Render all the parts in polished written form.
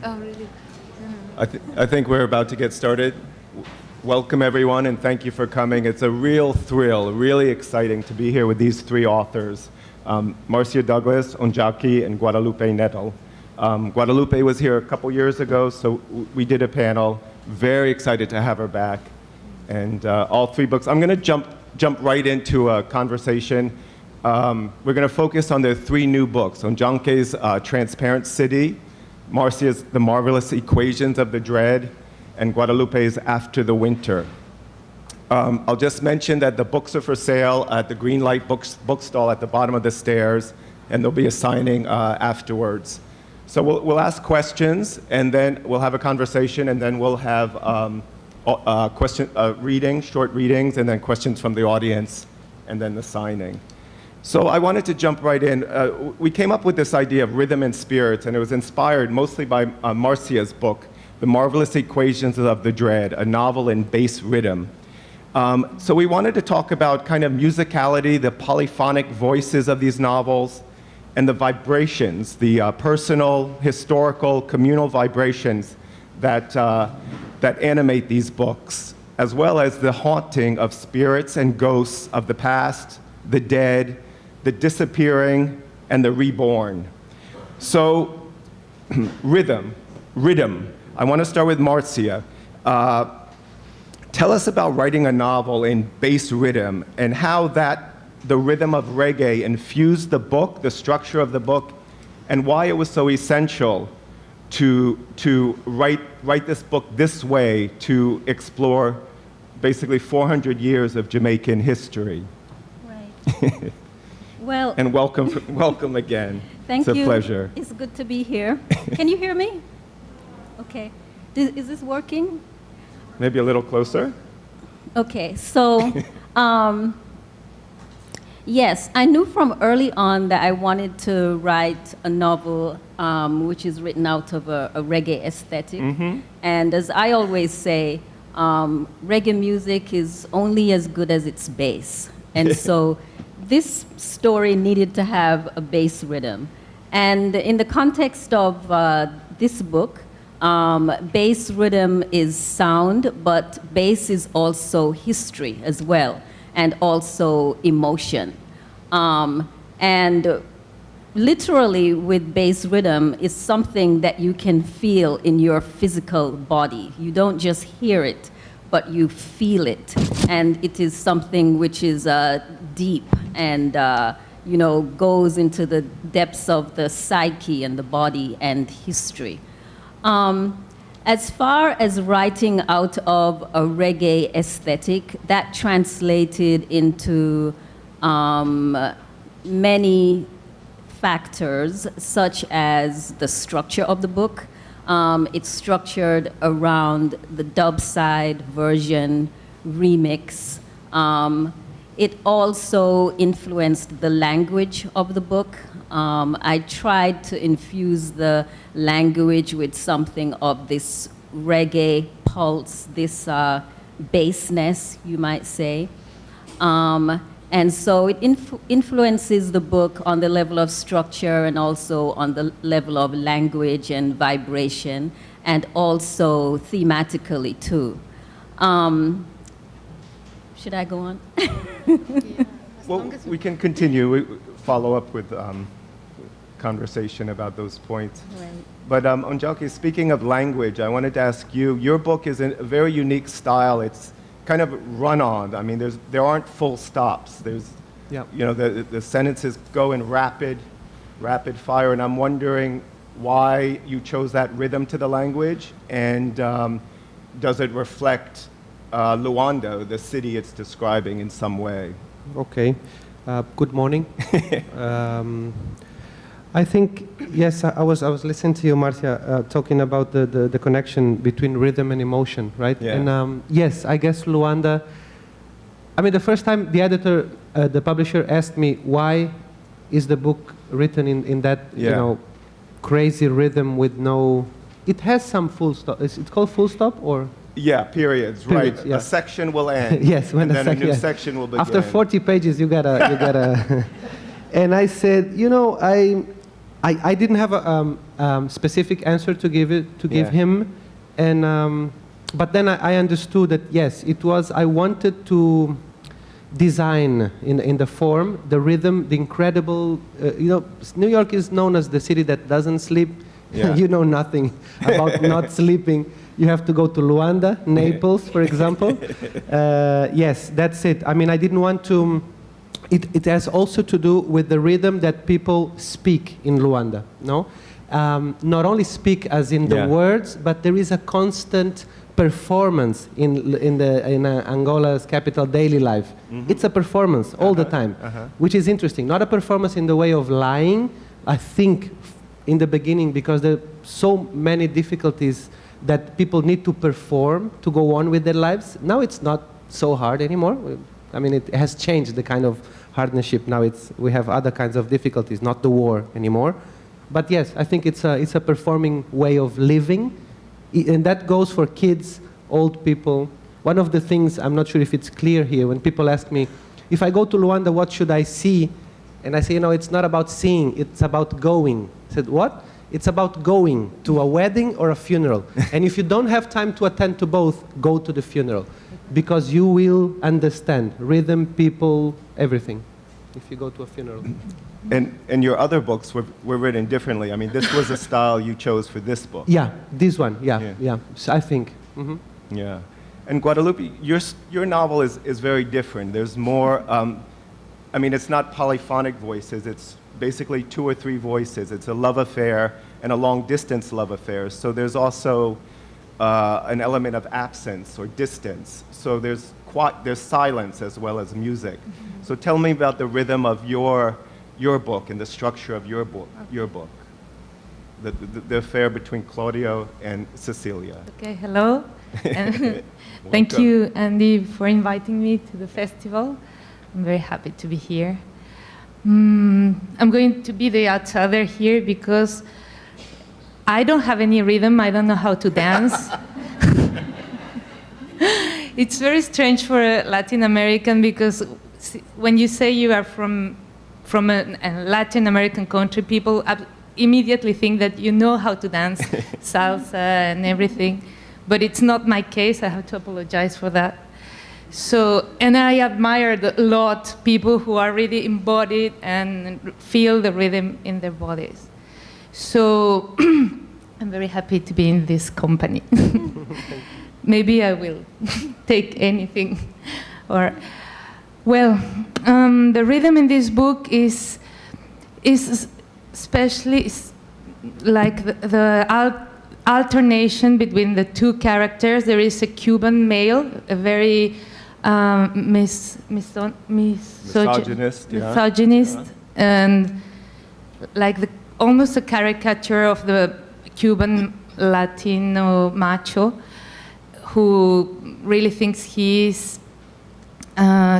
Oh, really? I think we're about to get started. Welcome, everyone, and thank you for coming. It's a real thrill, really exciting to be here with these three authors, Marcia Douglas, Ondjaki, and Guadalupe Nettel. Guadalupe was here a couple years ago, so we did a panel. Very excited to have her back. And all three books. I'm going to jump right into a conversation. We're going to focus on the three new books, Ondjaki's Transparent City, Marcia's The Marvellous Equations of the Dread, and Guadalupe's After the Winter. I'll just mention that the books are for sale at the Green Light bookstall at the bottom of the stairs, and there'll be a signing afterwards. So we'll ask questions, and then we'll have a conversation, and then we'll have short readings, and then questions from the audience, and then the signing. So I wanted to jump right in. We came up with this idea of rhythm and spirits, and it was inspired mostly by Marcia's book, The Marvellous Equations of the Dread, a novel in bass rhythm. So we wanted to talk about kind of musicality, the polyphonic voices of these novels, and the vibrations, the personal, historical, communal vibrations that animate these books, as well as the haunting of spirits and ghosts of the past, the dead, the disappearing, and the reborn. So, rhythm. I want to start with Marcia. Tell us about writing a novel in bass rhythm and how the rhythm of reggae infused the book, the structure of the book, and why it was so essential to write this book this way to explore basically 400 years of Jamaican history. Right. Well, and welcome again. Thank you. It's a pleasure. It's good to be here. Can you hear me? Okay. Is this working? Maybe a little closer. Okay. So, yes, I knew from early on that I wanted to write a novel which is written out of a reggae aesthetic. Mm-hmm. And as I always say, reggae music is only as good as its bass. And so this story needed to have a bass rhythm. And in the context of this book, bass rhythm is sound, but bass is also history as well, and also emotion. And literally with bass rhythm is something that you can feel in your physical body. You don't just hear it, but you feel it. And it is something which is deep and goes into the depths of the psyche and the body and history. As far as writing out of a reggae aesthetic, that translated into many factors, such as the structure of the book. It's structured around the dub side version, remix. It also influenced the language of the book. I tried to infuse the language with something of this reggae pulse, this bassness, you might say. And so it influences the book on the level of structure and also on the level of language and vibration, and also thematically too. Should I go on? Yeah. Well, we can continue. We follow up with conversation about those points. Right. But Ondjaki, speaking of language, I wanted to ask you, your book is in a very unique style. It's kind of run-on. I mean, there aren't full stops. There's, the sentences go in rapid fire, and I'm wondering why you chose that rhythm to the language, and does it reflect Luanda, the city it's describing, in some way? Okay. Good morning. I think, yes, I was listening to you, Marcia, talking about the connection between rhythm and emotion, right? Yeah. And yes, I guess Luanda, I mean, the first time the editor, the publisher asked me, why is the book written in that, crazy rhythm with no, it has some full stop. Is it called full stop or? Yeah, periods, right. Yeah. A section will end. Yes, when and then a new section will begin. After 40 pages, you gotta. And I said, I didn't have specific answer to give him, and but then I understood that yes, it was I wanted to design in the form, the rhythm, the incredible. New York is known as the city that doesn't sleep. Yeah. You know nothing about not sleeping. You have to go to Luanda, Naples, for example. Yes, that's it. I mean, I didn't want to. It has also to do with the rhythm that people speak in Luanda. No, not only speak as in the words, but there is a constant performance in Angola's capital daily life. Mm-hmm. It's a performance all the time, which is interesting. Not a performance in the way of lying. I think in the beginning, because there are so many difficulties that people need to perform to go on with their lives. Now it's not so hard anymore. I mean, it has changed the kind of hardship. Now we have other kinds of difficulties, not the war anymore. But yes, I think it's a performing way of living, and that goes for kids, old people. One of the things, I'm not sure if it's clear here, when people ask me, if I go to Luanda, what should I see? And I say, it's not about seeing, it's about going. I said, what? It's about going to a wedding or a funeral. And if you don't have time to attend to both, go to the funeral. Because you will understand rhythm, people, everything, if you go to a funeral. And your other books were written differently. I mean, this was a style you chose for this book. Yeah, this one, yeah. So I think. Mm-hmm. Yeah. And Guadalupe, your novel is very different. There's more, I mean, it's not polyphonic voices. It's basically 2 or 3 voices. It's a love affair and a long-distance love affair. So there's also an element of absence or distance. So there's silence as well as music. Mm-hmm. So tell me about the rhythm of your book and the structure of your book. The affair between Claudio and Cecilia. Okay, hello. And thank you, Andy, for inviting me to the festival. I'm very happy to be here. I'm going to be the outsider here because I don't have any rhythm. I don't know how to dance. It's very strange for a Latin American because when you say you are from a Latin American country, people immediately think that you know how to dance salsa and everything. But it's not my case. I have to apologize for that. So, and I admired a lot people who are really embodied and feel the rhythm in their bodies. So I'm very happy to be in this company. Maybe I will take anything. The rhythm in this book is especially like the alternation between the 2 characters. There is a Cuban male, a very misogynist, and like almost a caricature of the Cuban Latino macho who really thinks he's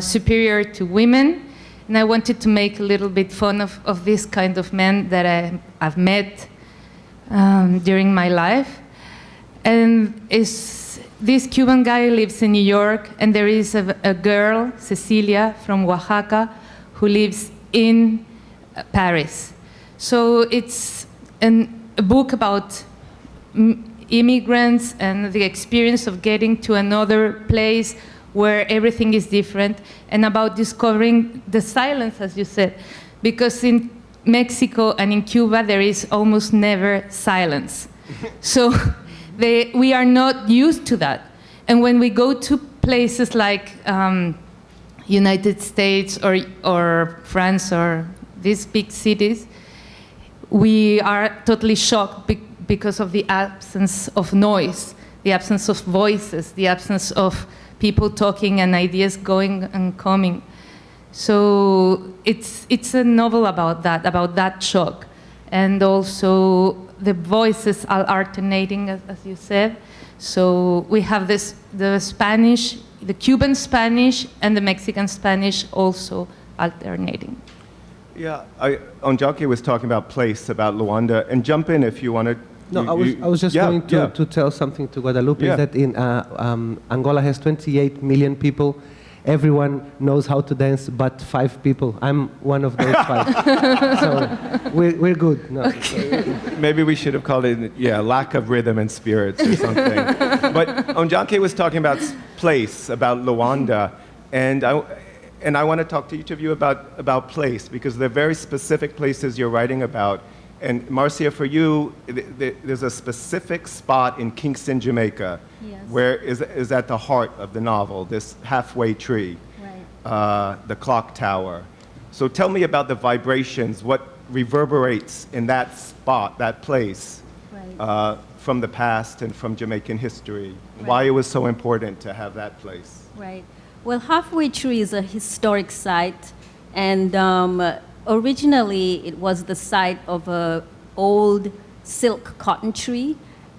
superior to women. And I wanted to make a little bit fun of this kind of men that I've met during my life. And this Cuban guy lives in New York, and there is a girl, Cecilia, from Oaxaca, who lives in Paris. So it's a book about immigrants and the experience of getting to another place where everything is different, and about discovering the silence, as you said, because in Mexico and in Cuba there is almost never silence. So we are not used to that. And when we go to places like United States or France or these big cities, we are totally shocked because of the absence of noise, the absence of voices, the absence of people talking and ideas going and coming. So it's a novel about that shock. And also the voices are alternating, as you said. So we have the Spanish, the Cuban Spanish, and the Mexican Spanish also alternating. Yeah, Ondjaki was talking about place, about Luanda, and jump in if you want to. No, I was just going to tell something to Guadalupe, that in Angola has 28 million people, everyone knows how to dance but 5 people. I'm one of those 5. So we're good. No. Maybe we should have called it, lack of rhythm and spirits or something. But Ondjaki was talking about place, about Luanda, and I want to talk to each of you about place, because they're very specific places you're writing about. And Marcia, for you, there's a specific spot in Kingston, Jamaica, yes, where is at the heart of the novel, this halfway tree, right, the clock tower. So tell me about the vibrations, what reverberates in that spot, that place, right, from the past and from Jamaican history, right, why it was so important to have that place. right. Well, Halfway Tree is a historic site, and originally it was the site of an old silk cotton tree,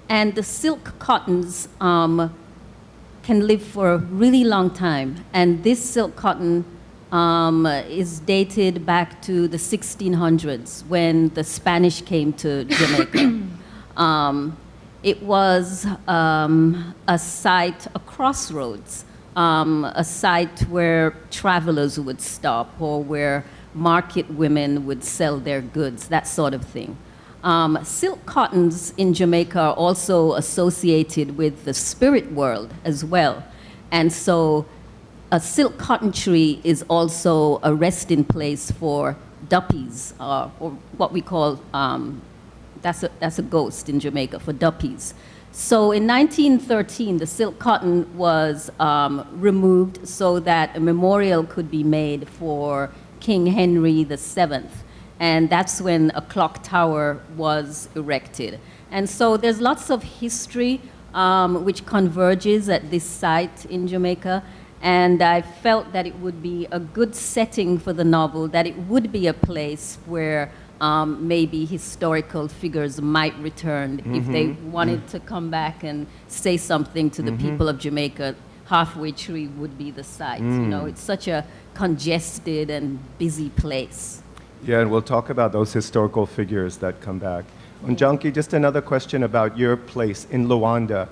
and the silk cottons can live for a really long time, and this silk cotton is dated back to the 1600s when the Spanish came to Jamaica. It was a site, a crossroads, a site where travelers would stop, or where market women would sell their goods, that sort of thing. Silk cottons in Jamaica are also associated with the spirit world as well. And so a silk cotton tree is also a resting place for duppies, or what we call, that's a ghost in Jamaica, for duppies. So in 1913, the silk cotton was removed so that a memorial could be made for King Henry VII. And that's when a clock tower was erected. And so there's lots of history which converges at this site in Jamaica. And I felt that it would be a good setting for the novel, that it would be a place where maybe historical figures might return if they wanted to come back and say something to the people of Jamaica. Halfway Tree would be the site. You know, it's such a congested and busy place. Yeah, and we'll talk about those historical figures that come back. Ondjaki, just another question about your place in Luanda.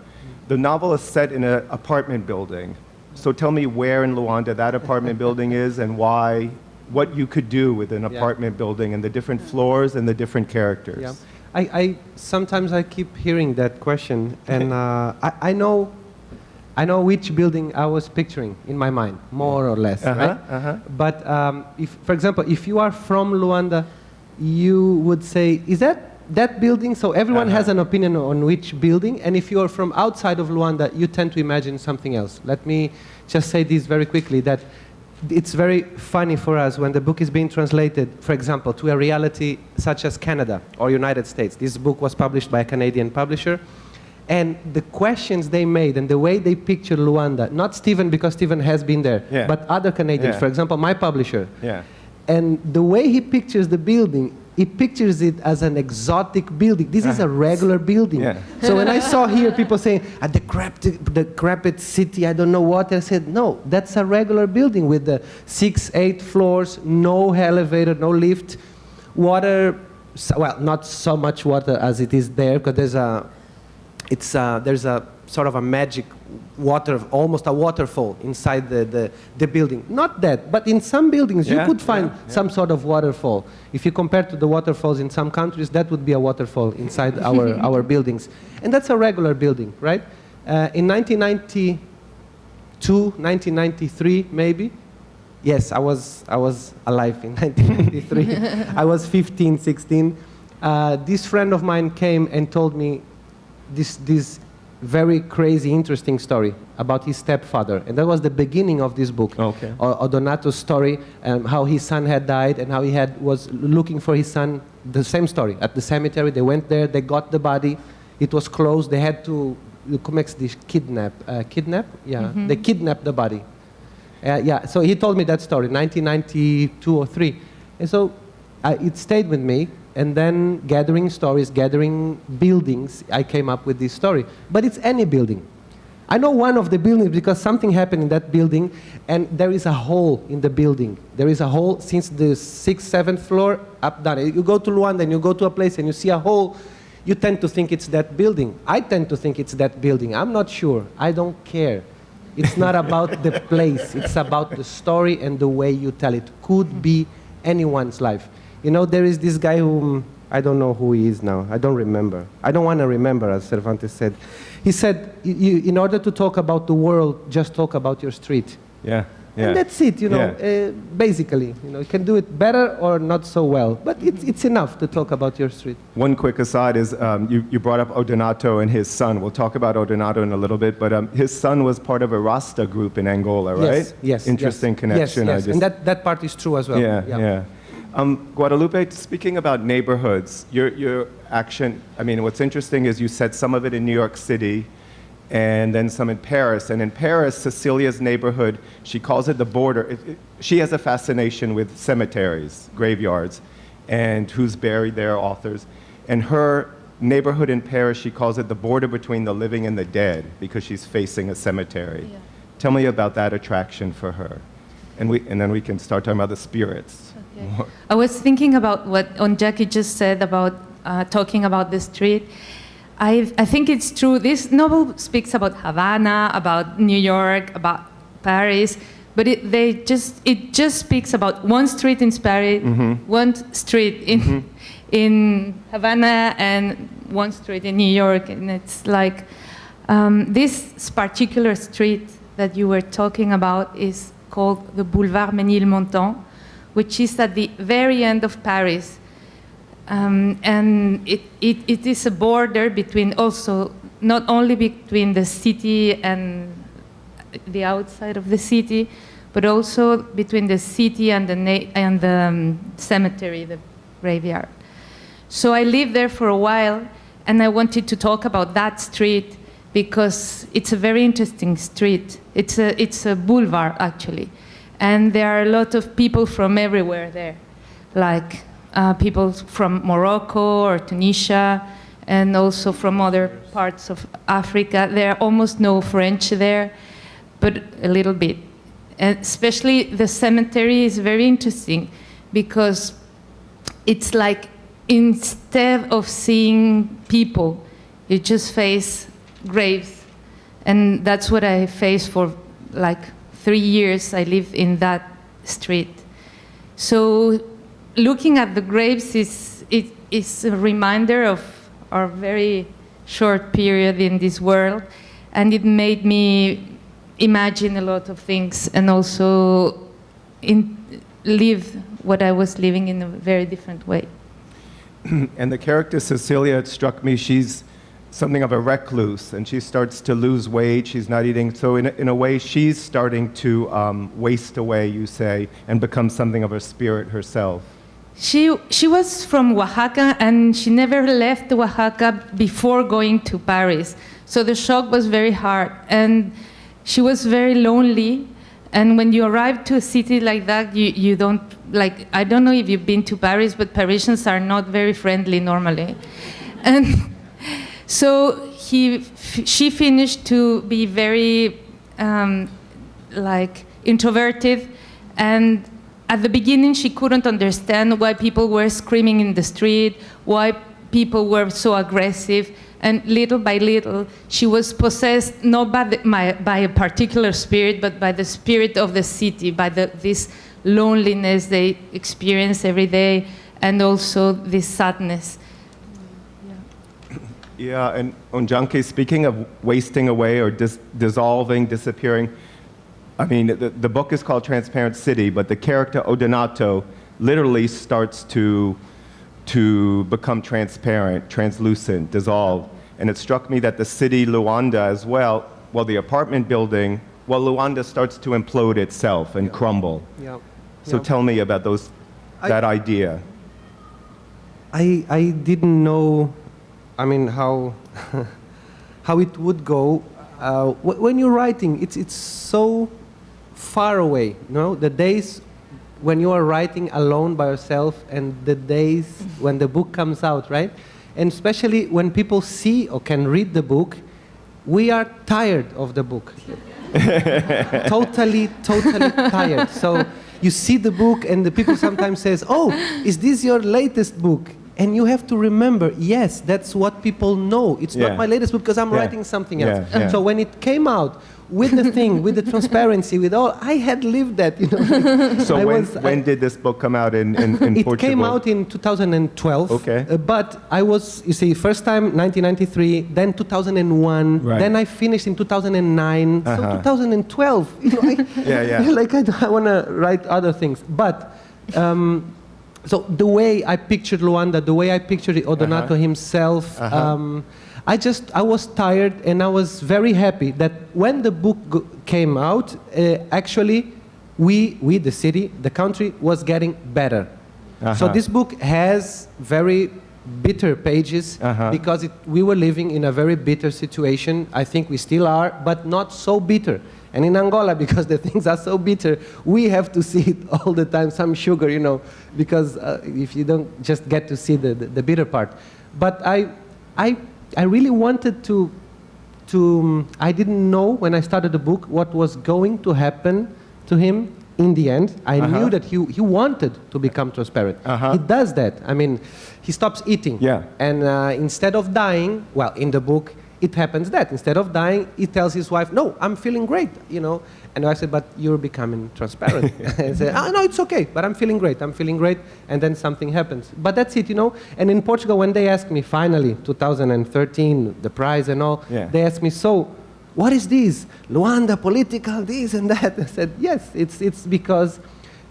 The novel is set in an apartment building. So tell me where in Luanda that apartment building is, and why, what you could do with an apartment building and the different floors and the different characters. Yeah. I sometimes I keep hearing that question, and I know which building I was picturing in my mind, more or less, right? But if, for example, if you are from Luanda, you would say, is that building? So everyone has an opinion on which building, and if you are from outside of Luanda, you tend to imagine something else. Let me just say this very quickly, that it's very funny for us when the book is being translated, for example, to a reality such as Canada or United States. This book was published by a Canadian publisher. And the questions they made and the way they picture Luanda, not Stephen because Stephen has been there, but other Canadians, for example, my publisher. And the way he pictures the building, he pictures it as an exotic building. This is a regular building. So when I saw here people saying, a decrepit city, I don't know what, I said, no, that's a regular building with the 6, 8 floors, no elevator, no lift, water, well, not so much water as it is there, because there's a sort of a magic water, almost a waterfall inside the building. Not that, but in some buildings you could find some sort of waterfall. If you compare to the waterfalls in some countries, that would be a waterfall inside our buildings. And that's a regular building, right? In 1992, 1993 maybe, yes, I was alive in 1993. I was 15, 16. This friend of mine came and told me this very crazy, interesting story about his stepfather. And that was the beginning of this book. Odonato's story, how his son had died and how he was looking for his son. The same story. At the cemetery, they went there, they got the body. It was closed. They had to, kidnap? They kidnapped the body. So he told me that story, 1992 or 3. And so it stayed with me. And then gathering stories, gathering buildings, I came up with this story. But it's any building. I know one of the buildings because something happened in that building, and there is a hole in the building. There is a hole since the 6th, 7th floor up down. You go to Luanda and you go to a place and you see a hole, you tend to think it's that building. I tend to think it's that building. I'm not sure. I don't care. It's not about the place. It's about the story and the way you tell it. Could be anyone's life. You know, there is this guy whom I don't know who he is now. I don't remember. I don't want to remember, as Cervantes said. He said, in order to talk about the world, just talk about your street. Yeah. And that's it, you know, basically. You know, you can do it better or not so well, but it's enough to talk about your street. One quick aside is you brought up Odonato and his son. We'll talk about Odonato in a little bit, but his son was part of a Rasta group in Angola, right? Yes. Interesting connection. Yes. And that part is true as well. Yeah. Guadalupe, speaking about neighborhoods, your action, I mean, what's interesting is you said some of it in New York City, and then some in Paris. And in Paris, Cecilia's neighborhood, she calls it the border. She has a fascination with cemeteries, graveyards, and who's buried there, authors. And her neighborhood in Paris, she calls it the border between the living and the dead, because she's facing a cemetery. Yeah. Tell me about that attraction for her. And then we can start talking about the spirits. Okay. I was thinking about what Ondjaki just said about talking about the street. I think it's true. This novel speaks about Havana, about New York, about Paris, but it just speaks about one street in Paris, one street in Havana, and one street in New York. And it's like this particular street that you were talking about is called the Boulevard Ménilmontant, which is at the very end of Paris. And it is a border between also, not only between the city and the outside of the city, but also between the city and the cemetery, the graveyard. So I lived there for a while, and I wanted to talk about that street because it's a very interesting street. It's a boulevard, actually. And there are a lot of people from everywhere there, like people from Morocco or Tunisia, and also from other parts of Africa. There are almost no French there, but a little bit. And especially the cemetery is very interesting because it's like instead of seeing people, you just face graves. And that's what I faced for like 3 years. I lived in that street. So looking at the graves is a reminder of our very short period in this world, and it made me imagine a lot of things and also live what I was living in a very different way. And the character Cecilia, it struck me, she's something of a recluse, and she starts to lose weight, she's not eating, so in a way she's starting to waste away, you say, and become something of a spirit herself. She was from Oaxaca, and she never left Oaxaca before going to Paris. So the shock was very hard, and she was very lonely. And when you arrive to a city like that, you don't, like, I don't know if you've been to Paris, but Parisians are not very friendly normally. And so she finished to be very, introverted, and at the beginning, she couldn't understand why people were screaming in the street, why people were so aggressive, and little by little, she was possessed not by a particular spirit, but by the spirit of the city, by this loneliness they experience every day, and also this sadness. Yeah, and Ondjaki, speaking of wasting away or dissolving, disappearing, I mean, the book is called Transparent City, but the character Odonato literally starts to become transparent, translucent, dissolve. And it struck me that the city, Luanda, as well, the apartment building, Luanda starts to implode itself and crumble. Yeah. So tell me about that idea. I didn't know, I mean, how it would go. When you're writing, it's so far away, you know, the days when you are writing alone by yourself and the days when the book comes out, right? And especially when people see or can read the book, we are tired of the book. totally tired. So you see the book and the people sometimes says, oh, is this your latest book? And you have to remember, yes, that's what people know. It's not my latest book because I'm writing something else. So when it came out, with the thing, with the transparency, with all, I had lived that, you know. So when did this book come out in Portugal? It came out in 2012. Okay. But I was, you see, first time 1993, then 2001, then I finished in 2009. So 2012, you know, like I want to write other things. But so the way I pictured Luanda, the way I pictured Odonato himself, I was tired, and I was very happy that when the book came out, actually, we, the city, the country, was getting better. So this book has very bitter pages because we were living in a very bitter situation. I think we still are, but not so bitter. And in Angola, because the things are so bitter, we have to see it all the time, some sugar, you know, because if you don't just get to see the bitter part. But I really wanted to I didn't know when I started the book what was going to happen to him in the end. I knew that he wanted to become transparent. He does that. I mean, he stops eating. And instead of dying, well, in the book, it happens that instead of dying, he tells his wife, no, I'm feeling great, you know. And I said, but you're becoming transparent. I said, oh, no, it's okay, but I'm feeling great. And then something happens. But that's it, you know. And in Portugal, when they asked me, finally, 2013, the prize and all, they asked me, so what is this? Luanda, political, this and that. I said, yes, it's because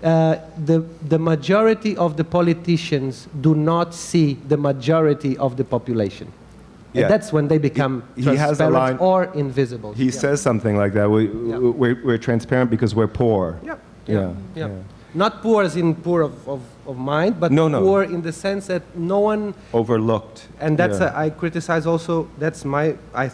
the majority of the politicians do not see the majority of the population. And that's when they become transparent or invisible. He says something like that. We're transparent because we're poor. Not poor as in poor of mind, but poor in the sense that no one... Overlooked. And that's, I criticize also, that's my... I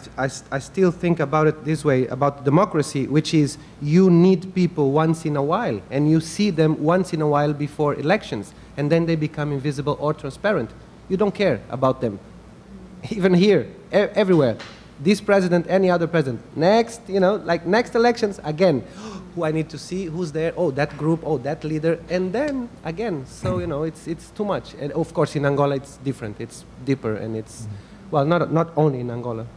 still think about it this way, about democracy, which is you need people once in a while, and you see them once in a while before elections, and then they become invisible or transparent. You don't care about them. Even here, everywhere. This president, any other president. Next, you know, like next elections, again, who I need to see, who's there, oh, that group, oh, that leader, and then again. So, you know, it's too much. And of course, in Angola, it's different. It's deeper, and it's, well, not only in Angola.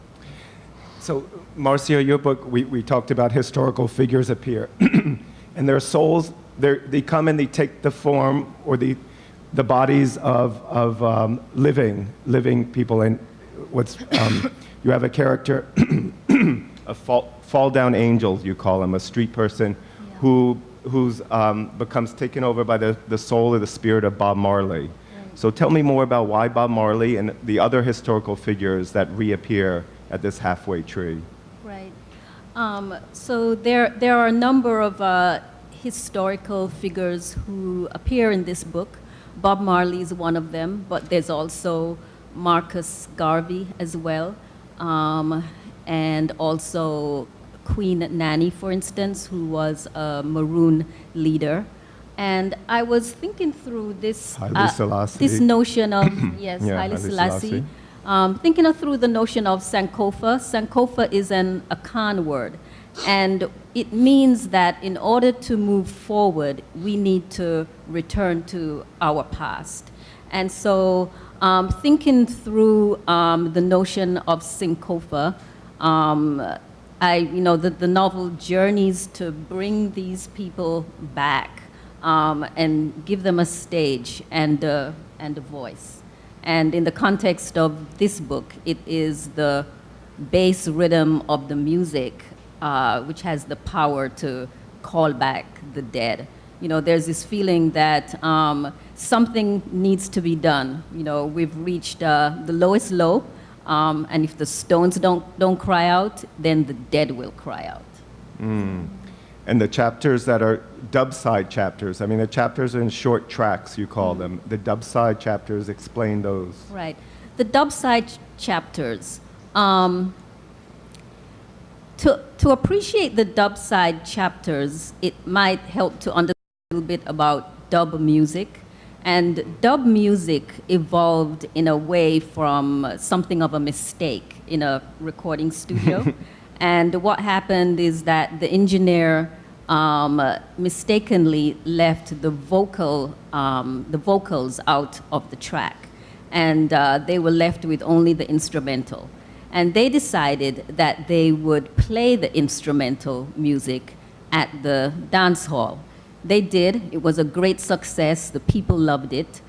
So, Marcia, your book, we talked about historical figures appear. And their souls, they come and they take the form or the bodies of living people. And what's you have a character, a fall down angels, you call him, a street person, who's becomes taken over by the soul or the spirit of Bob Marley. So tell me more about why Bob Marley and the other historical figures that reappear at this halfway tree. Right. So there are a number of historical figures who appear in this book. Bob Marley is one of them, but there's also Marcus Garvey as well, and also Queen Nanny, for instance, who was a Maroon leader. And I was thinking through this this notion of Haile Selassie. Thinking through the notion of Sankofa. Sankofa is an Akan word, and it means that in order to move forward, we need to return to our past. And so thinking through the notion of Sankofa, the novel journeys to bring these people back and give them a stage and a voice. And in the context of this book, it is the bass rhythm of the music which has the power to call back the dead. You know, there's this feeling that something needs to be done. You know, we've reached the lowest low, and if the stones don't cry out, then the dead will cry out. And the chapters that are dub-side chapters, I mean, the chapters are in short tracks, you call them. The dub-side chapters, explain those. Right. The dub-side chapters, to appreciate the dub-side chapters, it might help to understand a little bit about dub music. And dub music evolved in a way from something of a mistake in a recording studio. And what happened is that the engineer mistakenly left the vocals out of the track. and they were left with only the instrumental. And they decided that they would play the instrumental music at the dance hall. They did. It was a great success. The people loved it.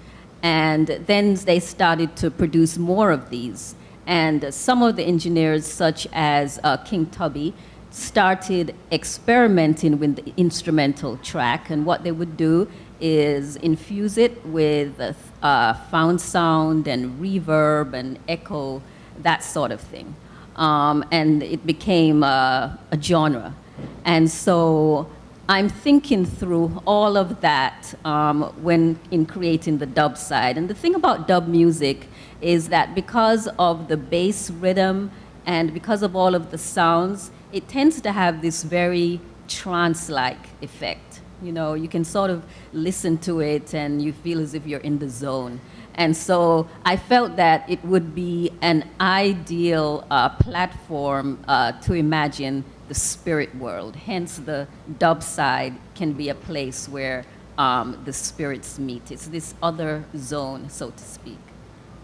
And then they started to produce more of these. And some of the engineers, such as King Tubby, started experimenting with the instrumental track. And what they would do is infuse it with found sound and reverb and echo, that sort of thing. And it became a genre. And so I'm thinking through all of that when in creating the dub side. And the thing about dub music is that because of the bass rhythm and because of all of the sounds, it tends to have this very trance-like effect. You know, you can sort of listen to it and you feel as if you're in the zone. And so I felt that it would be an ideal platform to imagine the spirit world. Hence, the dub side can be a place where the spirits meet. It's this other zone, so to speak.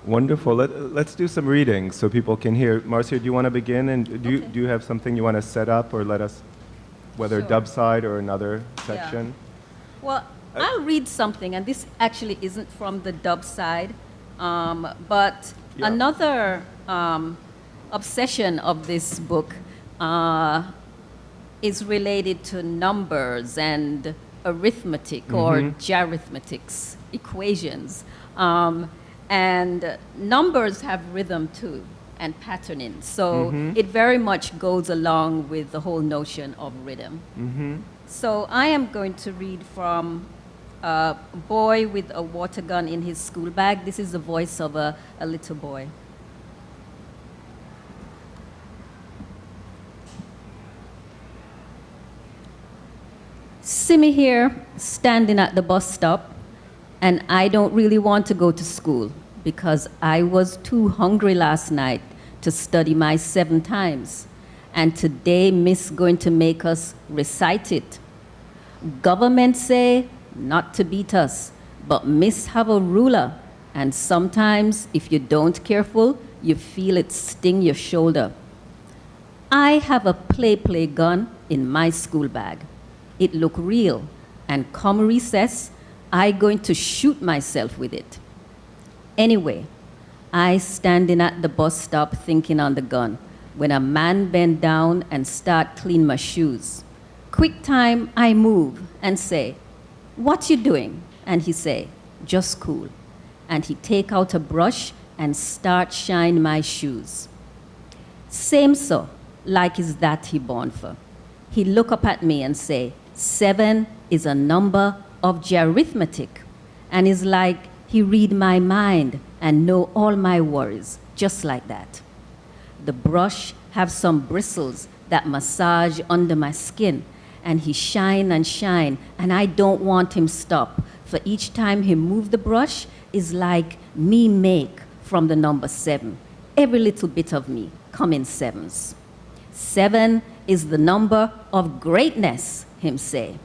Wonderful. Let's do some reading so people can hear. Marcia, do you want to begin? And do you have something you want to set up or let us, whether Sure. dub side or another section? Yeah. Well, I'll read something, and this actually isn't from the dub side, but Yeah. another obsession of this book is related to numbers and arithmetic or jarithmetics, equations. And numbers have rhythm too and patterning. So it very much goes along with the whole notion of rhythm. So I am going to read from A Boy with a Water Gun in His School Bag. This is the voice of a little boy. See me here standing at the bus stop, and I don't really want to go to school because I was too hungry last night to study my 7 times. And today Miss going to make us recite it. Government say not to beat us, but Miss have a ruler, and sometimes if you don't careful, you feel it sting your shoulder. I have a play gun in my school bag. It look real, and come recess, I going to shoot myself with it. Anyway, I standing at the bus stop thinking on the gun when a man bend down and start clean my shoes. Quick time, I move and say, "What you doing?" And he say, "Just cool." And he take out a brush and start shine my shoes. Same so, like is that he born for. He look up at me and say, 7 is a number of arithmetic, and is like he read my mind and know all my worries, just like that. The brush have some bristles that massage under my skin, and he shine, and I don't want him stop, for each time he move the brush is like me make from the number 7. Every little bit of me come in 7s. 7 is the number of greatness, him say.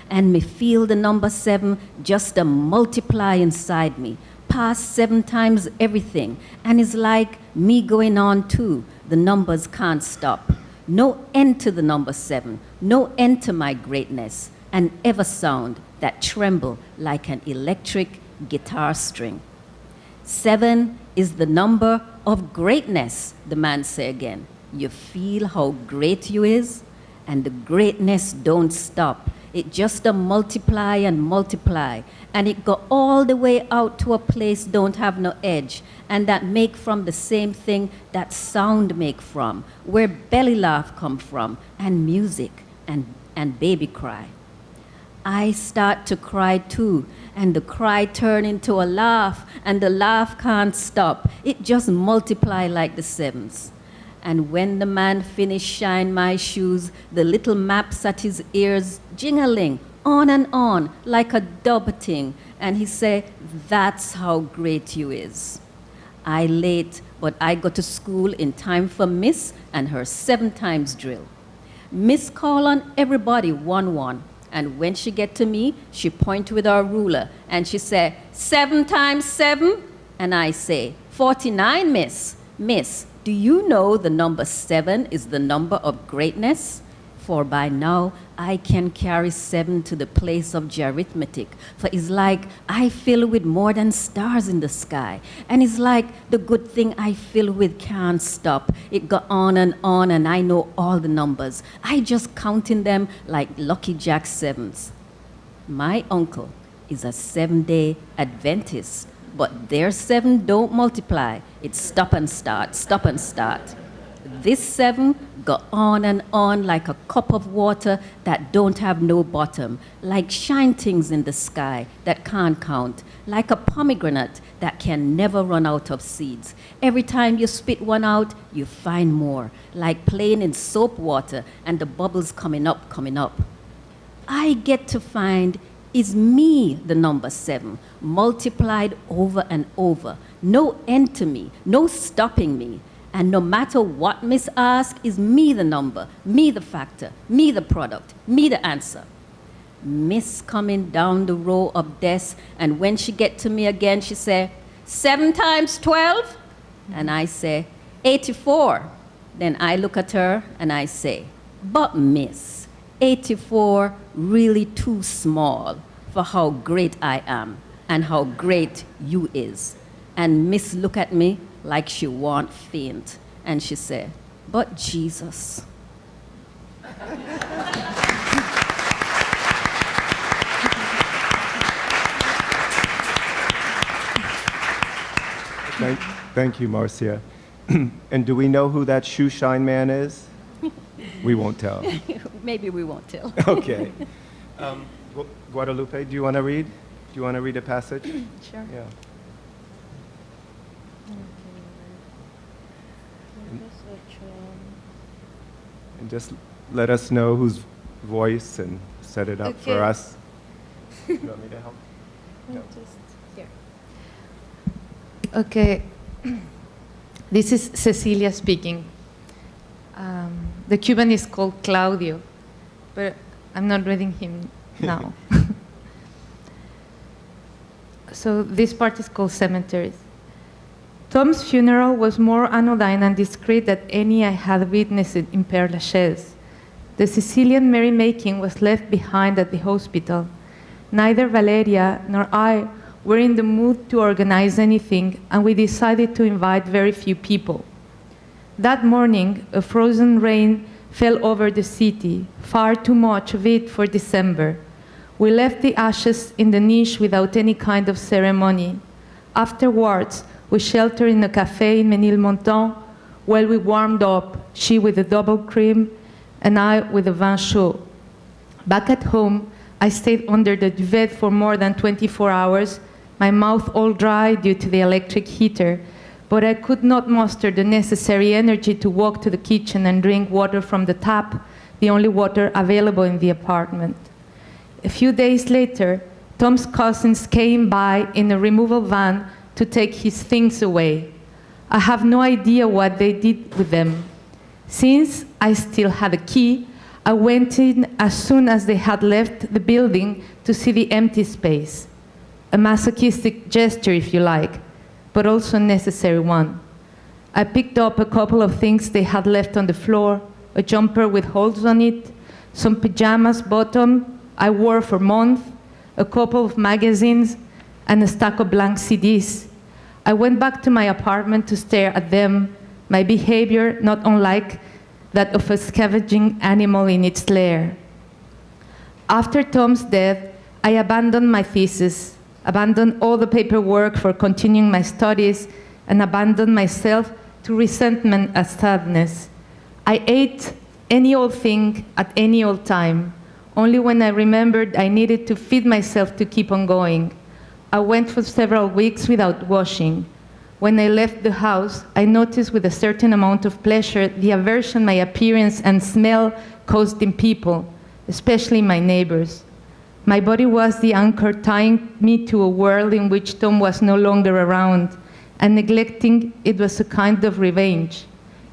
And me feel the number 7 just a multiply inside me, past 7 times everything, and it's like me going on too. The numbers can't stop. No end to the number 7, no end to my greatness, and ever sound that tremble like an electric guitar string. 7 is the number of greatness, the man say again. You feel how great you is, and the greatness don't stop. It just a multiply and multiply, and it go all the way out to a place don't have no edge, and that make from the same thing that sound make from, where belly laugh come from, and music, and baby cry. I start to cry too, and the cry turn into a laugh, and the laugh can't stop. It just multiply like the 7s. And when the man finished shine my shoes, the little maps at his ears jingling on and on like a dub thing. And he say, "That's how great you is." I late, but I go to school in time for Miss and her 7 times drill. Miss call on everybody 1-1. And when she get to me, she point with her ruler and she say, 7 times 7, And I say, 49, miss. Miss, do you know the number 7 is the number of greatness? For by now I can carry 7 to the place of arithmetic. For it's like I fill with more than stars in the sky. And it's like the good thing I fill with can't stop. It go on, and I know all the numbers. I just counting them like Lucky Jack 7s. My uncle is a 7-day Adventist, but their 7 don't multiply. It's stop and start, stop and start. This 7 go on and on like a cup of water that don't have no bottom, like shine things in the sky that can't count, like a pomegranate that can never run out of seeds. Every time you spit one out, you find more, like playing in soap water and the bubbles coming up, coming up. I get to find is me the number 7, multiplied over and over. No end to me, no stopping me. And no matter what Miss asks, is me the number, me the factor, me the product, me the answer. Miss coming down the row of desks, and when she get to me again, she say, 7 times 12? And I say, 84. Then I look at her and I say, but miss, 84 really too small for how great I am and how great you is. And miss look at me like she want faint. And she said, but Jesus. Thank you, Marcia. And do we know who that shoe shine man is? We won't tell. Maybe we won't tell. Okay. Guadalupe, do you want to read? Do you want to read a passage? Sure. Yeah. And just let us know whose voice and set it up for us. You want me to help? No. Just here. Okay. This is Cecilia speaking. The Cuban is called Claudio, but I'm not reading him now. So this part is called Cemeteries. Tom's funeral was more anodyne and discreet than any I had witnessed in Père Lachaise. The Sicilian merrymaking was left behind at the hospital. Neither Valeria nor I were in the mood to organize anything, and we decided to invite very few people. That morning, a frozen rain fell over the city, far too much of it for December. We left the ashes in the niche without any kind of ceremony. Afterwards, we sheltered in a cafe in Ménilmontant while we warmed up, she with the double cream and I with the vin chaud. Back at home, I stayed under the duvet for more than 24 hours, my mouth all dry due to the electric heater, but I could not muster the necessary energy to walk to the kitchen and drink water from the tap, the only water available in the apartment. A few days later, Tom's cousins came by in a removal van to take his things away. I have no idea what they did with them. Since I still had a key, I went in as soon as they had left the building to see the empty space. A masochistic gesture, if you like, but also a necessary one. I picked up a couple of things they had left on the floor, a jumper with holes on it, some pajamas bottom I wore for months, a couple of magazines, and a stack of blank CDs. I went back to my apartment to stare at them, my behavior not unlike that of a scavenging animal in its lair. After Tom's death, I abandoned my thesis, abandoned all the paperwork for continuing my studies, and abandoned myself to resentment and sadness. I ate any old thing at any old time, only when I remembered I needed to feed myself to keep on going. I went for several weeks without washing. When I left the house, I noticed with a certain amount of pleasure the aversion my appearance and smell caused in people, especially my neighbors. My body was the anchor tying me to a world in which Tom was no longer around, and neglecting it was a kind of revenge.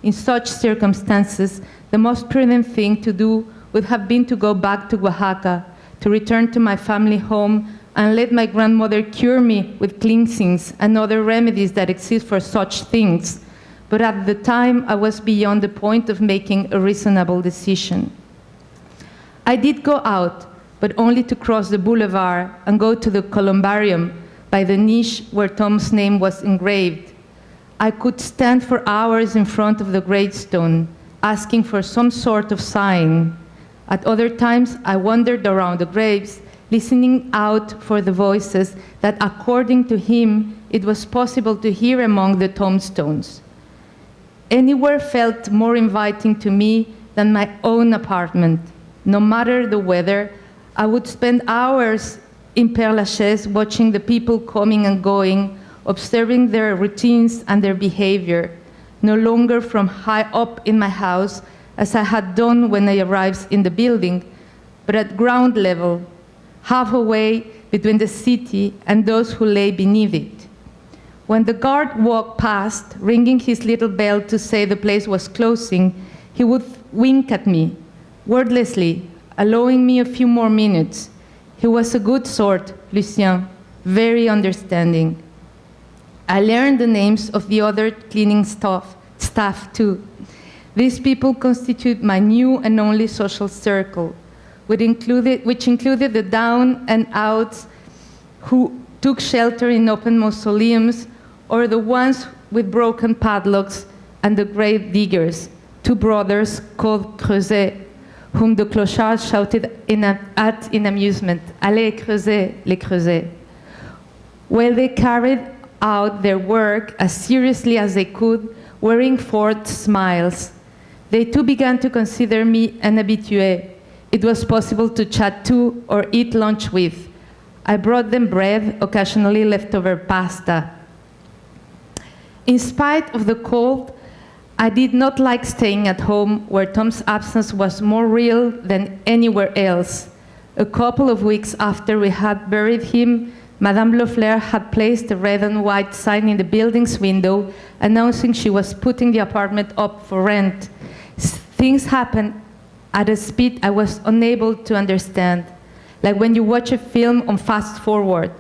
In such circumstances, the most prudent thing to do would have been to go back to Oaxaca, to return to my family home and let my grandmother cure me with cleansings and other remedies that exist for such things. But at the time, I was beyond the point of making a reasonable decision. I did go out, but only to cross the boulevard and go to the columbarium by the niche where Tom's name was engraved. I could stand for hours in front of the gravestone, asking for some sort of sign. At other times, I wandered around the graves, listening out for the voices that, according to him, it was possible to hear among the tombstones. Anywhere felt more inviting to me than my own apartment. No matter the weather, I would spend hours in Père Lachaise watching the people coming and going, observing their routines and their behavior, no longer from high up in my house, as I had done when I arrived in the building, but at ground level, halfway between the city and those who lay beneath it. When the guard walked past, ringing his little bell to say the place was closing, he would wink at me, wordlessly, allowing me a few more minutes. He was a good sort, Lucien, very understanding. I learned the names of the other cleaning staff too. These people constitute my new and only social circle, which included the down and outs who took shelter in open mausoleums, or the ones with broken padlocks, and the grave diggers, two brothers called Creuset, whom the clochards shouted in amusement, "Allez, creuser, les creusets." While they carried out their work as seriously as they could, wearing forced smiles. They too began to consider me an habitué. It was possible to chat to or eat lunch with. I brought them bread, occasionally leftover pasta. In spite of the cold, I did not like staying at home, where Tom's absence was more real than anywhere else. A couple of weeks after we had buried him, Madame Lefleur had placed a red and white sign in the building's window announcing she was putting the apartment up for rent. Things happened at a speed I was unable to understand, like when you watch a film on fast forward.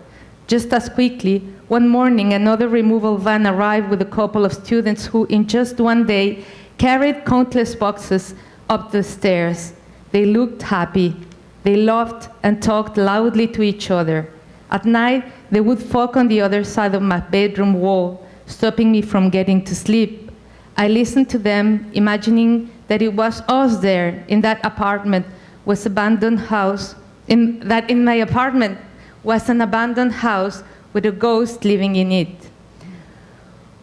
Just as quickly, one morning, another removal van arrived with a couple of students who, in just one day, carried countless boxes up the stairs. They looked happy. They laughed and talked loudly to each other. At night, they would fuck on the other side of my bedroom wall, stopping me from getting to sleep. I listened to them, imagining that it was us there in that apartment was abandoned house, that in my apartment was an abandoned house with a ghost living in it.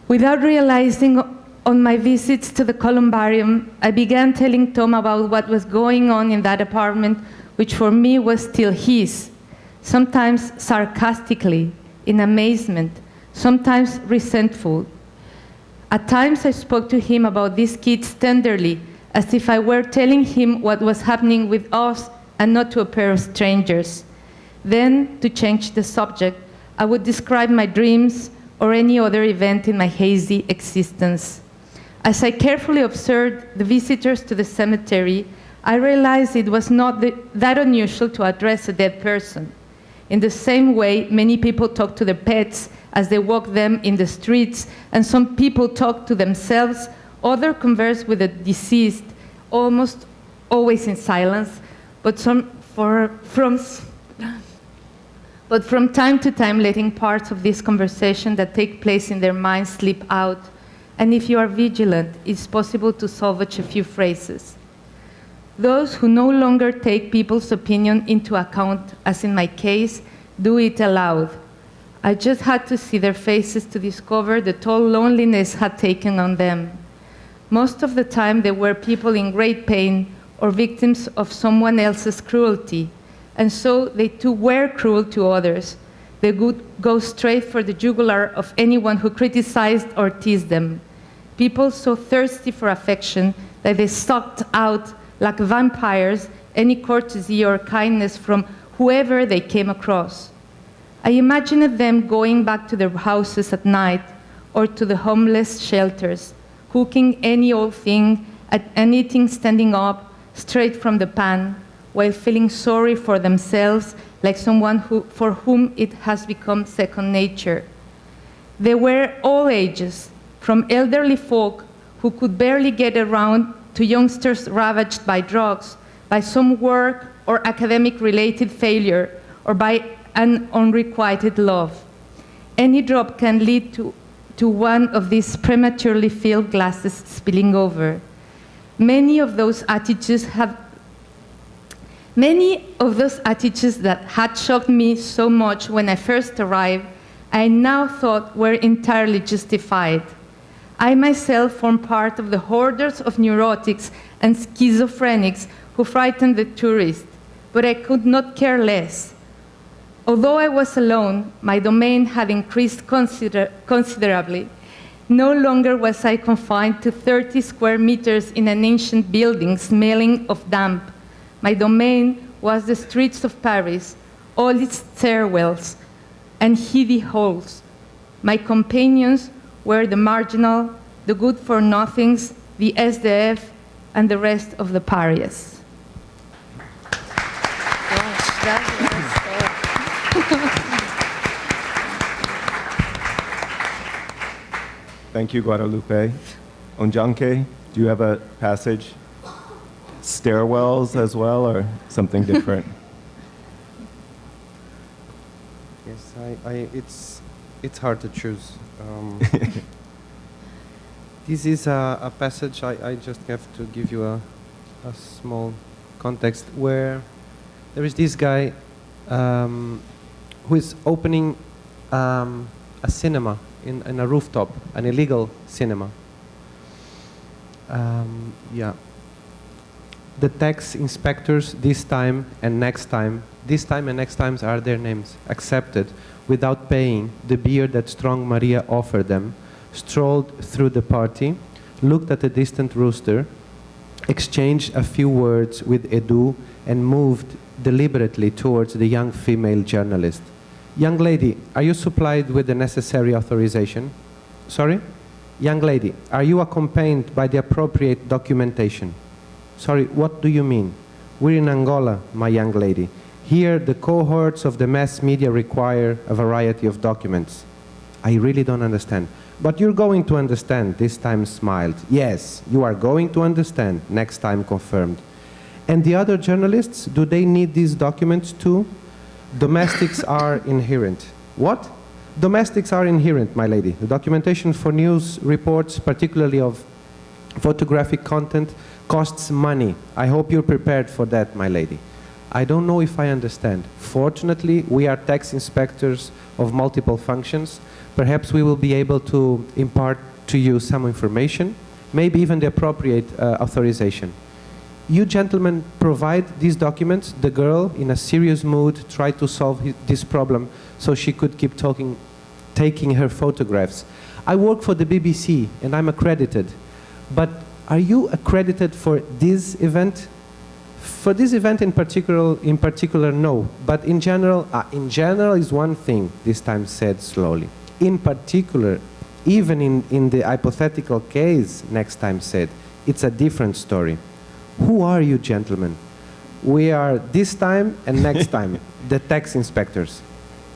Without realizing, on my visits to the columbarium, I began telling Tom about what was going on in that apartment, which for me was still his, sometimes sarcastically, in amazement, sometimes resentful. At times I spoke to him about these kids tenderly, as if I were telling him what was happening with us and not to a pair of strangers. Then, to change the subject, I would describe my dreams or any other event in my hazy existence. As I carefully observed the visitors to the cemetery, I realized it was not that unusual to address a dead person. In the same way, many people talk to their pets as they walk them in the streets, and some people talk to themselves, others converse with the deceased, almost always in silence, but from time to time letting parts of this conversation that take place in their minds slip out, and if you are vigilant, it's possible to salvage a few phrases. Those who no longer take people's opinion into account, as in my case, do it aloud. I just had to see their faces to discover the toll loneliness had taken on them. Most of the time, they were people in great pain or victims of someone else's cruelty, and so they too were cruel to others. They would go straight for the jugular of anyone who criticized or teased them. People so thirsty for affection that they sucked out, like vampires, any courtesy or kindness from whoever they came across. I imagined them going back to their houses at night or to the homeless shelters, cooking any old thing and eating standing up straight from the pan, while feeling sorry for themselves, like someone for whom it has become second nature. They were all ages, from elderly folk who could barely get around to youngsters ravaged by drugs, by some work or academic-related failure, or by an unrequited love. Any drop can lead to one of these prematurely filled glasses spilling over. Many of those attitudes that had shocked me so much when I first arrived, I now thought were entirely justified. I myself form part of the hoarders of neurotics and schizophrenics who frightened the tourist, but I could not care less. Although I was alone, my domain had increased considerably. No longer was I confined to 30 square meters in an ancient building smelling of damp. My domain was the streets of Paris, all its stairwells and heady halls. My companions were the marginal, the good-for-nothings, the SDF, and the rest of the pariahs. Thank you, Guadalupe. Ondjaki, do you have a passage? Stairwells as well, or something different? Yes, it's hard to choose. This is a passage, I just have to give you a small context, where there is this guy who is opening a cinema in a rooftop, an illegal cinema. The tax inspectors this time and next times are their names, accepted without paying the beer that strong Maria offered them, strolled through the party, looked at a distant rooster, exchanged a few words with Edu, and moved deliberately towards the young female journalist. Young lady, are you supplied with the necessary authorization? Sorry? Young lady, are you accompanied by the appropriate documentation? Sorry, what do you mean? We're in Angola, my young lady. Here, the cohorts of the mass media require a variety of documents. I really don't understand. But you're going to understand, this time smiled. Yes, you are going to understand, next time confirmed. And the other journalists, do they need these documents too? Domestics are inherent. What? Domestics are inherent, my lady. The documentation for news reports, particularly of photographic content, costs money. I hope you're prepared for that, my lady. I don't know if I understand. Fortunately, we are tax inspectors of multiple functions. Perhaps we will be able to impart to you some information, maybe even the appropriate authorization. You gentlemen provide these documents. The girl, in a serious mood, tried to solve this problem so she could keep taking her photographs. I work for the BBC and I'm accredited. But are you accredited for this event? For this event in particular, no. But in general is one thing, this time said slowly. In particular, even in the hypothetical case, next time said, it's a different story. Who are you, gentlemen? We are this time and next time, the tax inspectors.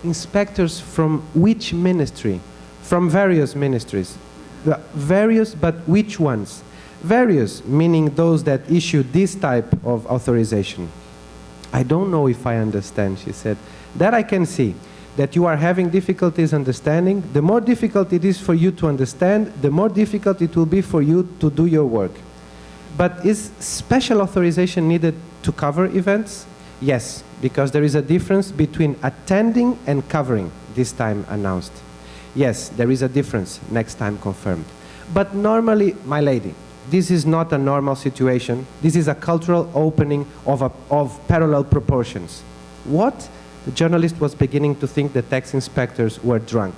Inspectors from which ministry? From various ministries. Various, but which ones? Various, meaning those that issue this type of authorization. I don't know if I understand, she said. That I can see, that you are having difficulties understanding. The more difficult it is for you to understand, the more difficult it will be for you to do your work. But is special authorization needed to cover events? Yes, because there is a difference between attending and covering, this time announced. Yes, there is a difference, next time confirmed. But normally, my lady, this is not a normal situation. This is a cultural opening of parallel proportions. What? The journalist was beginning to think the tax inspectors were drunk.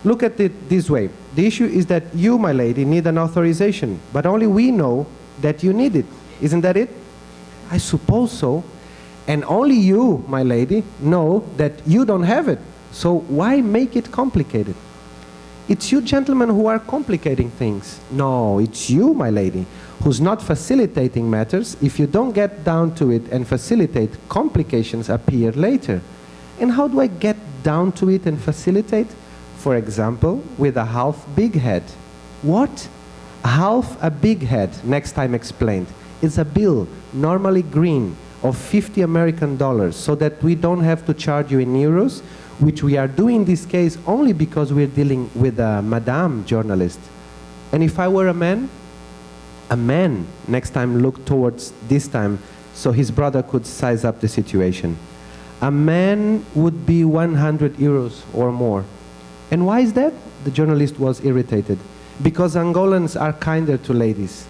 Look at it this way. The issue is that you, my lady, need an authorization, but only we know that you need it. Isn't that it? I suppose so. And only you, my lady, know that you don't have it. So why make it complicated? It's you gentlemen who are complicating things. No, it's you, my lady, who's not facilitating matters, if you don't get down to it and facilitate, complications appear later. And how do I get down to it and facilitate? For example, with a half big head. What? Half a big head, next time explained, is a bill, normally green, of 50 American dollars, so that we don't have to charge you in euros, which we are doing in this case only because we're dealing with a madame journalist. And if I were a man, next time look towards this time, so his brother could size up the situation. A man would be 100 euros or more. And why is that? The journalist was irritated. Because Angolans are kinder to ladies.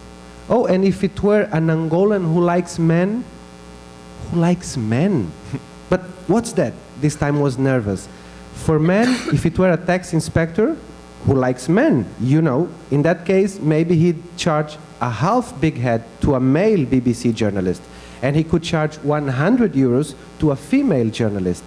Oh, and if it were an Angolan who likes men, But what's that? This time was nervous. For men, if it were a tax inspector who likes men, you know, in that case, maybe he'd charge a half big head to a male BBC journalist, and he could charge 100 euros to a female journalist.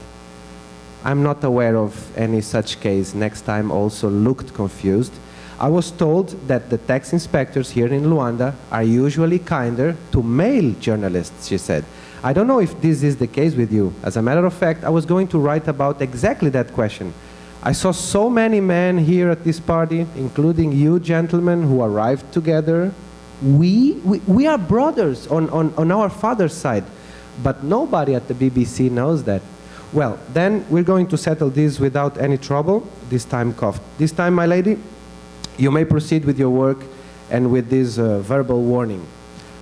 I'm not aware of any such case. Next time also looked confused. I was told that the tax inspectors here in Luanda are usually kinder to male journalists, she said. I don't know if this is the case with you. As a matter of fact, I was going to write about exactly that question. I saw so many men here at this party, including you gentlemen who arrived together. We are brothers on our father's side, but nobody at the BBC knows that. Well, then we're going to settle this without any trouble. This time coughed. This time, my lady, you may proceed with your work and with this verbal warning.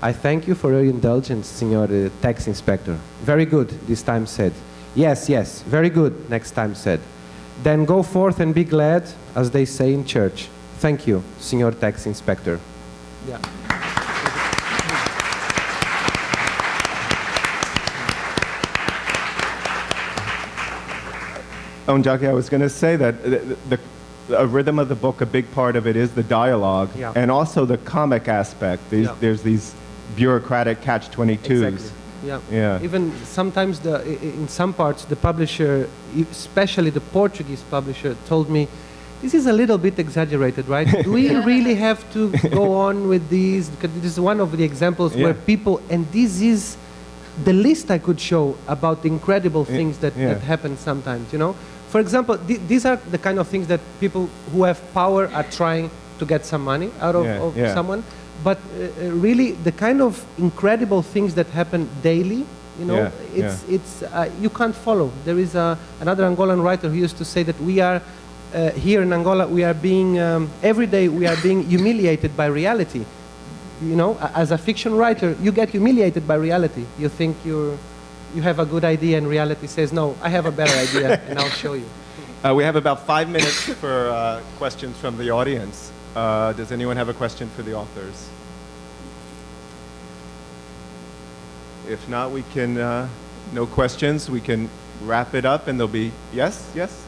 I thank you for your indulgence, Senor Tax Inspector. Very good, this time said. Yes, yes, very good, next time said. Then go forth and be glad, as they say in church. Thank you, Senor Tax Inspector. Yeah. Ondjaki, I was going to say that the rhythm of the book, a big part of it is the dialogue, yeah, and also the comic aspect. There's these bureaucratic catch-22s. Exactly. Yeah. Yeah. Even sometimes in some parts, the publisher, especially the Portuguese publisher, told me, this is a little bit exaggerated, right? Do we really have to go on with these? Because this is one of the examples where people, and this is the list I could show about the incredible things that happen sometimes, you know? For example, these are the kind of things that people who have power are trying to get some money out of someone. But really, the kind of incredible things that happen daily, you know, it's you can't follow. There is another Angolan writer who used to say that we are, here in Angola, we are being, every day we are being humiliated by reality. You know, as a fiction writer, you get humiliated by reality. You think you have a good idea, and reality says, no, I have a better idea, and I'll show you. We have about 5 minutes for questions from the audience. Does anyone have a question for the authors? If not, we can, no questions, we can wrap it up, and there'll be, yes? Yes?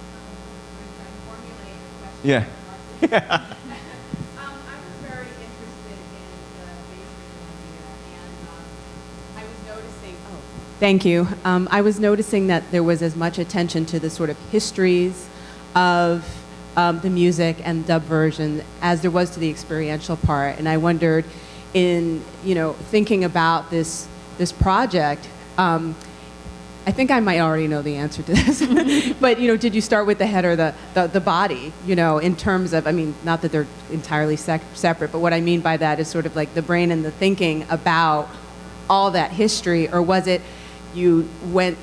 Yeah. Thank you. I was noticing that there was as much attention to the sort of histories of the music and dub version as there was to the experiential part. And I wondered, in thinking about this project, I think I might already know the answer to this, but did you start with the head or the body? In terms of, I mean, not that they're entirely separate, but what I mean by that is sort of like the brain and the thinking about all that history, or was it you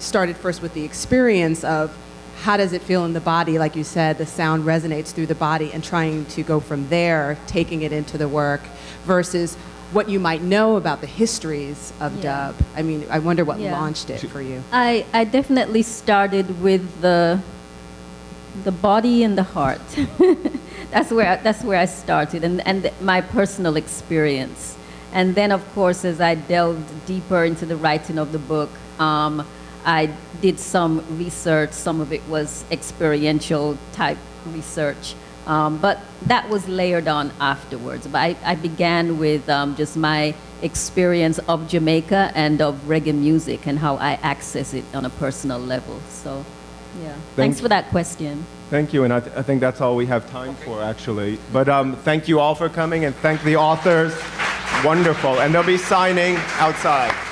started first with the experience of how does it feel in the body, like you said, the sound resonates through the body, and trying to go from there, taking it into the work, versus what you might know about the histories of dub. I mean, I wonder what launched it for you. I definitely started with the body and the heart. That's where I started, and my personal experience. And then, of course, as I delved deeper into the writing of the book, I did some research. Some of it was experiential type research, but that was layered on afterwards. But I began with just my experience of Jamaica and of reggae music and how I access it on a personal level. So, yeah. Thanks for that question. Thank you, and I think that's all we have time for, actually. But thank you all for coming, and thank the authors. Wonderful. And they'll be signing outside.